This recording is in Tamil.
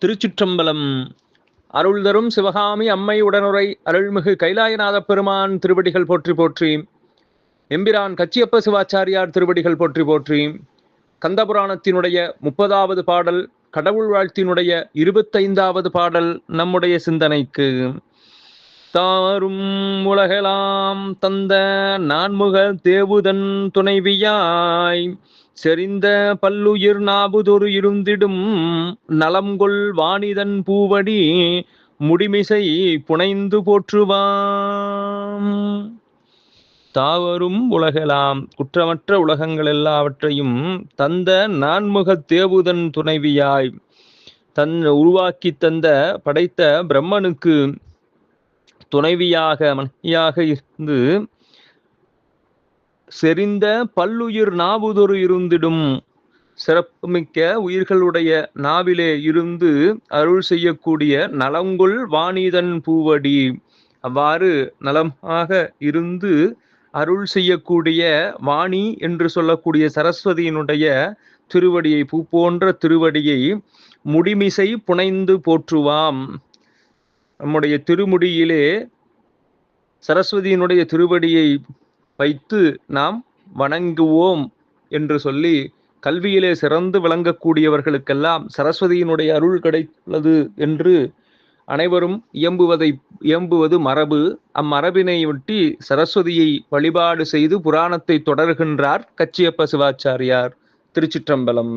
திருச்சிற்றம்பலம். அருள் தரும் சிவகாமி அம்மை உடனுரை அருள்மிகு கைலாயநாத பெருமான் திருவடிகள் போற்றி போற்றி. எம்பிரான் கச்சியப்ப சிவாச்சாரியார் திருவடிகள் போற்றி போற்றி. கந்தபுராணத்தினுடைய 30வது பாடல், கடவுள் வாழ்த்தினுடைய 25வது பாடல் நம்முடைய சிந்தனைக்கு. தாரும் உலகெலாம் தந்த நான்முக தேவுதன் துணைவியாய் செறிந்த பல்லுயிர் நாபுதொரு இருந்திடும் நலம்கொள் வாணிதன் பூவடி முடிமிசை புனைந்து போற்றுவாம். தாவரும் உலகெல்லாம், குற்றமற்ற உலகங்கள் எல்லாவற்றையும் தந்த நான்முக தேவுதன் துணைவியாய், உருவாக்கி தந்த படைத்த பிரம்மனுக்கு துணைவியாக மனைவியாக இருந்து செறிந்த பல்லுயிர் நாவுதொரு இருந்திடும், சிறப்புமிக்க உயிர்களுடைய நாவிலே இருந்து அருள் செய்யக்கூடிய நலங்கொள் வாணிதன் பூவடி, அவ்வாறு நலமாக இருந்து அருள் செய்யக்கூடிய வாணி என்று சொல்லக்கூடிய சரஸ்வதியினுடைய திருவடியை, பூ போன்ற திருவடியை முடிமிசை புனைந்து போற்றுவாம். நம்முடைய திருமுடியிலே சரஸ்வதியினுடைய திருவடியை வைத்து நாம் வணங்குவோம் என்று சொல்லி, கல்வியிலே சிறந்து விளங்கக்கூடியவர்களுக்கெல்லாம் சரஸ்வதியினுடைய அருள் கிடைத்துள்ளது என்று அனைவரும் இயம்புவது மரபு. அம்மரபினை ஒட்டி சரஸ்வதியை வழிபாடு செய்து புராணத்தை தொடர்கின்றார் கச்சியப்ப சிவாச்சாரியார். திருச்சிற்றம்பலம்.